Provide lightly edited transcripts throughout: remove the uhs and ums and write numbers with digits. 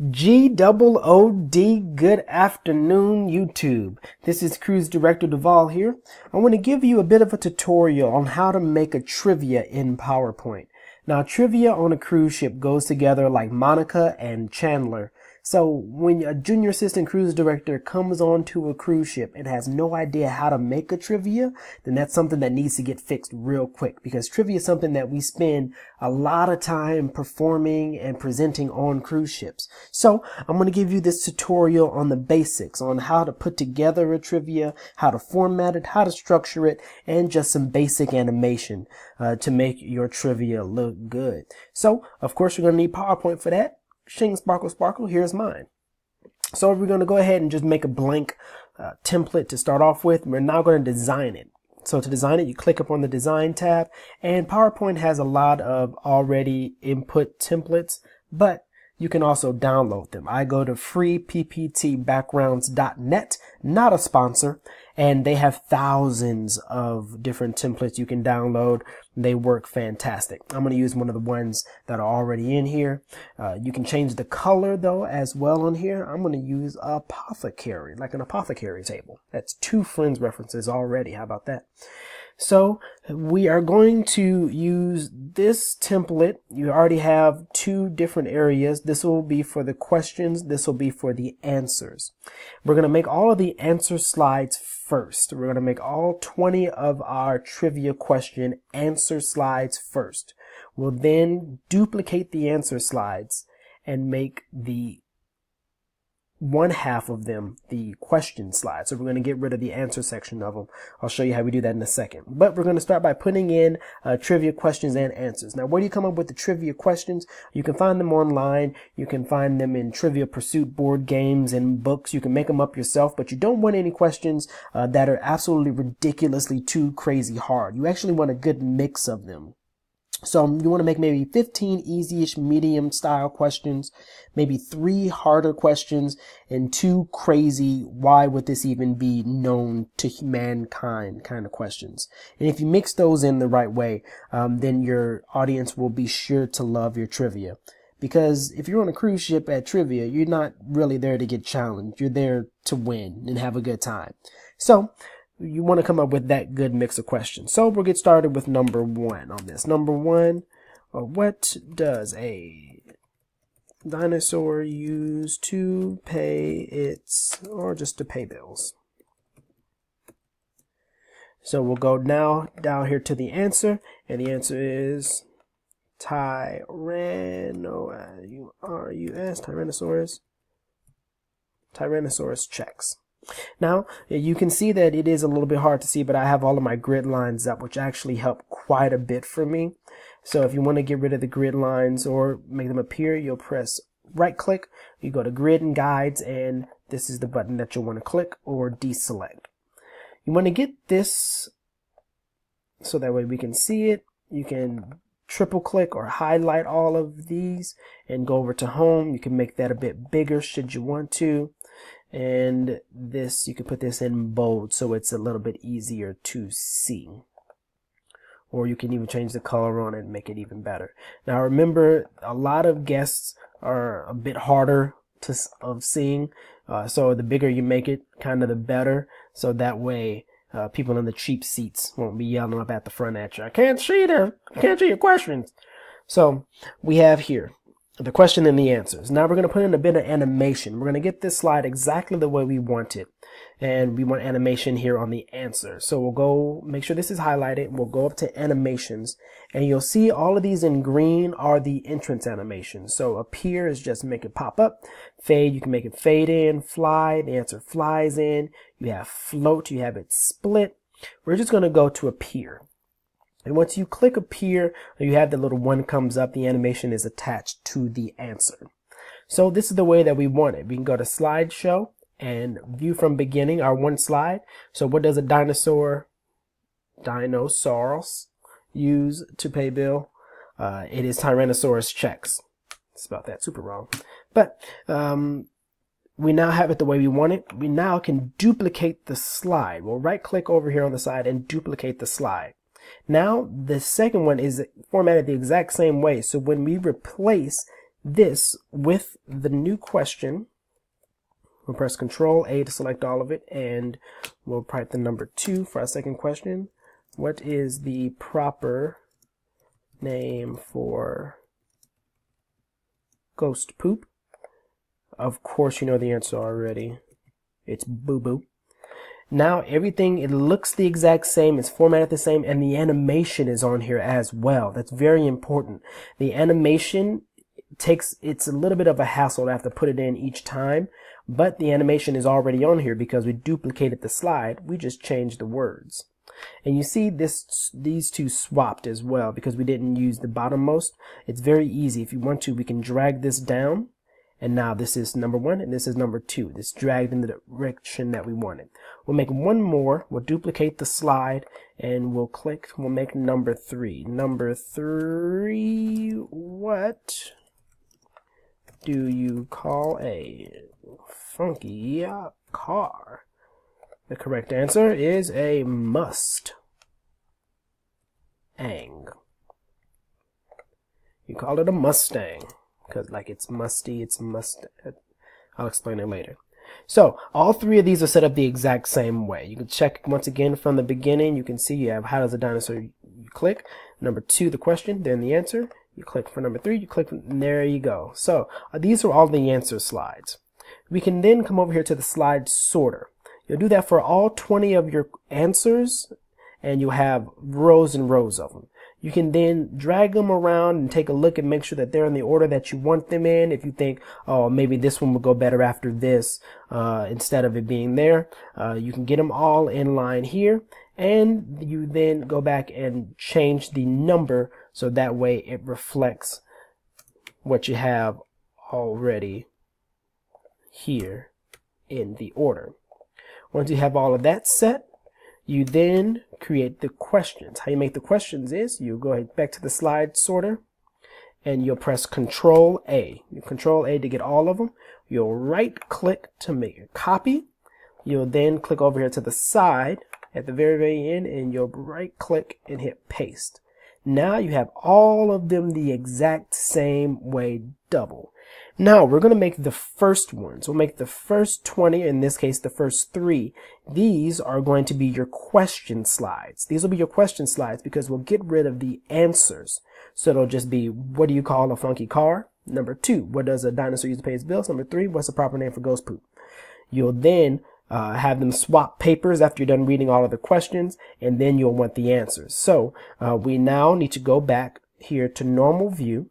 G-O-O-D, good afternoon, YouTube. This is Cruise Director Duval here. I want to give you a bit of a tutorial on how to make a trivia in PowerPoint. Now, trivia on a cruise ship goes together like Monica and Chandler. So when a junior assistant cruise director comes onto a cruise ship and has no idea how to make a trivia, then that's something that needs to get fixed real quick, because trivia is something that we spend a lot of time performing and presenting on cruise ships. So I'm going to give you this tutorial on the basics, on how to put together a trivia, how to format it, how to structure it, and just some basic animation to make your trivia look good. So, of course, you're going to need PowerPoint for that. Shing, sparkle, sparkle, here's mine. So we're going to go ahead and just make a blank template to start off with. We're now going to design it. So to design it, you click up on the design tab, and PowerPoint has a lot of already input templates, but you can also download them. I go to freepptbackgrounds.net, not a sponsor, and they have thousands of different templates you can download. They work fantastic. I'm going to use one of the ones that are already in here. You can change the color though as well on here. I'm going to use apothecary, like an apothecary table. That's 2 Friends references already. How about that? So we are going to use this template. You already have 2 different areas. This will be for the questions. This will be for the answers. We're going to make all of the answer slides first. We're going to make all 20 of our trivia question answer slides first. We'll then duplicate the answer slides and make the one half of them the question slides. So we're going to get rid of the answer section of them. I'll show you how we do that in a second. But we're going to start by putting in trivia questions and answers. Now, where do you come up with the trivia questions? You can find them online. You can find them in Trivia Pursuit board games and books. You can make them up yourself, but you don't want any questions that are absolutely ridiculously too crazy hard. You actually want a good mix of them. So you want to make maybe 15 easy-ish medium style questions, maybe 3 harder questions, and 2 crazy, why would this even be known to mankind kind of questions. And if you mix those in the right way, then your audience will be sure to love your trivia. Because if you're on a cruise ship at trivia, you're not really there to get challenged. You're there to win and have a good time. So you want to come up with that good mix of questions. So we'll get started with number 1 on this. Number 1, what does a dinosaur use to pay its, or just to pay bills? So we'll go now down here to the answer, and the answer is Tyrannosaurus checks. Now, you can see that it is a little bit hard to see, but I have all of my grid lines up, which actually help quite a bit for me. So if you want to get rid of the grid lines or make them appear, you'll press right click, you go to grid and guides, and this is the button that you'll want to click or deselect. You want to get this so that way we can see it. You can triple click or highlight all of these and go over to home. You can make that a bit bigger should you want to. And this, you can put this in bold so it's a little bit easier to see. Or you can even change the color on it and make it even better. Now remember, a lot of guests are a bit harder of seeing. So the bigger you make it, kind of the better. So that way people in the cheap seats won't be yelling up at the front at you. I can't see your questions. So we have here the question and the answers. Now we're going to put in a bit of animation. We're going to get this slide exactly the way we want it. And we want animation here on the answer. So we'll go, make sure this is highlighted. We'll go up to animations, and you'll see all of these in green are the entrance animations. So appear is just make it pop up. Fade, you can make it fade in. Fly, the answer flies in. You have float, you have it split. We're just going to go to appear. And once you click appear, you have the little one comes up, the animation is attached to the answer. So this is the way that we want it. We can go to slideshow and view from beginning, our one slide. So what does a dinosaurus use to pay bill? It is Tyrannosaurus checks. Spelled that super wrong. But we now have it the way we want it. We now can duplicate the slide. We'll right click over here on the side and duplicate the slide. Now the second one is formatted the exact same way. So when we replace this with the new question. We'll press Control A to select all of it, and we'll type the number 2 for our second question. What is the proper name for ghost poop? Of course you know the answer already. It's boo-boo. Now everything, it looks the exact same, it's formatted the same, and the animation is on here as well. That's very important. The animation it's a little bit of a hassle to have to put it in each time, but the animation is already on here because we duplicated the slide. We just changed the words. And you see these two swapped as well because we didn't use the bottommost. It's very easy. If you want to, we can drag this down, and now this is number 1 and this is number 2. This dragged in the direction that we wanted. We'll make one more. We'll duplicate the slide and we'll make number 3. Number 3, what do you call a funky car? The correct answer is a Mustang. You call it a Mustang because like it's musty, it's Mustang. I'll explain it later. So all 3 of these are set up the exact same way. You can check once again from the beginning. You can see you have how does a dinosaur, you click. Number 2, the question, then the answer. You click for number 3, you click, and there you go. So these are all the answer slides. We can then come over here to the slide sorter. You'll do that for all 20 of your answers, and you'll have rows and rows of them. You can then drag them around and take a look and make sure that they're in the order that you want them in. If you think, oh, maybe this one will go better after this instead of it being there, you can get them all in line here, and you then go back and change the number so that way it reflects what you have already here in the order. Once you have all of that set, you then create the questions. How you make the questions is you go ahead back to the slide sorter and you'll press Control A. You Control A to get all of them. You'll right click to make a copy. You'll then click over here to the side at the very end and you'll right click and hit paste. Now you have all of them the exact same way, double. Now we're going to make the first ones. We'll make the first 20, in this case the first 3. These are going to be your question slides. These will be your question slides because we'll get rid of the answers. So it'll just be, what do you call a funky car? Number 2, what does a dinosaur use to pay his bills? Number 3, what's the proper name for ghost poop? You'll then have them swap papers after you're done reading all of the questions, and then you'll want the answers. So we now need to go back here to normal view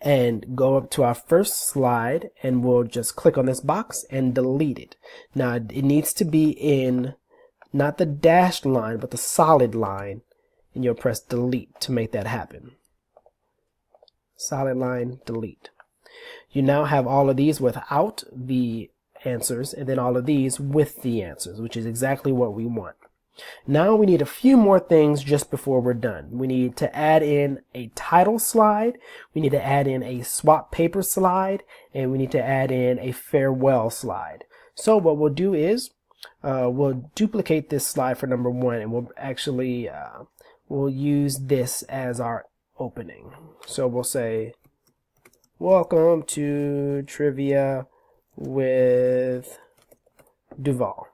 and go up to our first slide, and we'll just click on this box and delete it. Now it needs to be in not the dashed line but the solid line, and you'll press delete to make that happen. Solid line, delete. You now have all of these without the answers and then all of these with the answers, which is exactly what we want. Now we need a few more things just before we're done. We need to add in a title slide, we need to add in a swap paper slide, and we need to add in a farewell slide. So what we'll do is we'll duplicate this slide for number 1, and we'll actually we'll use this as our opening. So we'll say, welcome to Trivia with Duval.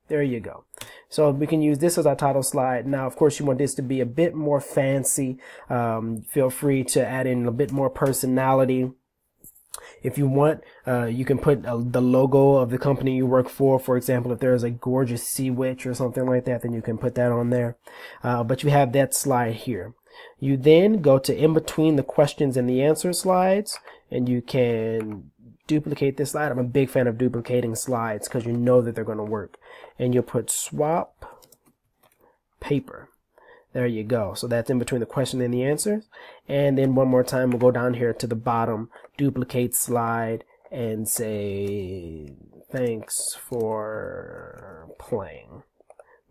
There you go. So we can use this as our title slide. Now, of course, you want this to be a bit more fancy. Feel free to add in a bit more personality. If you want, you can put the logo of the company you work for. For example, if there's a gorgeous sea witch or something like that, then you can put that on there. But you have that slide here. You then go to in between the questions and the answer slides, and you can duplicate this slide. I'm a big fan of duplicating slides because you know that they're going to work. And you'll put swap paper. There you go. So that's in between the question and the answers. And then one more time, we'll go down here to the bottom, duplicate slide, and say thanks for playing.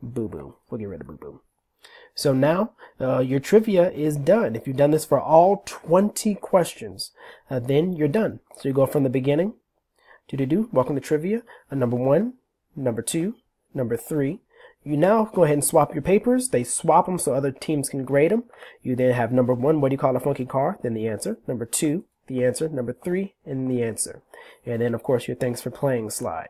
Boo boo. We'll get rid of boo boo. So now your trivia is done. If you've done this for all 20 questions, then you're done. So you go from the beginning. Welcome to trivia. Number 1, number 2, number 3. You now go ahead and swap your papers. They swap them so other teams can grade them. You then have number 1, what do you call a funky car? Then the answer. Number 2, the answer. Number 3, and the answer. And then, of course, your thanks for playing slide.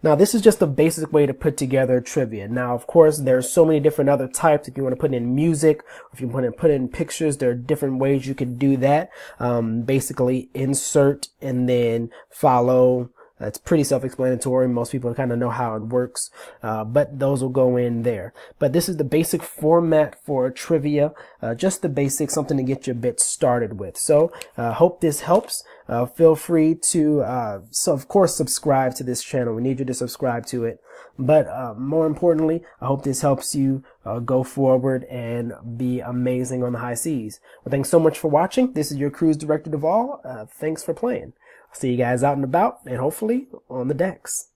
Now, this is just a basic way to put together trivia. Now, of course, there's so many different other types. If you want to put in music, or if you want to put in pictures, there are different ways you could do that. Basically, insert and then follow. It's pretty self-explanatory. Most people kind of know how it works, but those will go in there. But this is the basic format for trivia, just the basics, something to get your bit started with. So hope this helps. Feel free to, so of course, subscribe to this channel. We need you to subscribe to it. But more importantly, I hope this helps you go forward and be amazing on the high seas. Well, thanks so much for watching. This is your cruise director Duvall. Thanks for playing. See you guys out and about, and hopefully on the decks.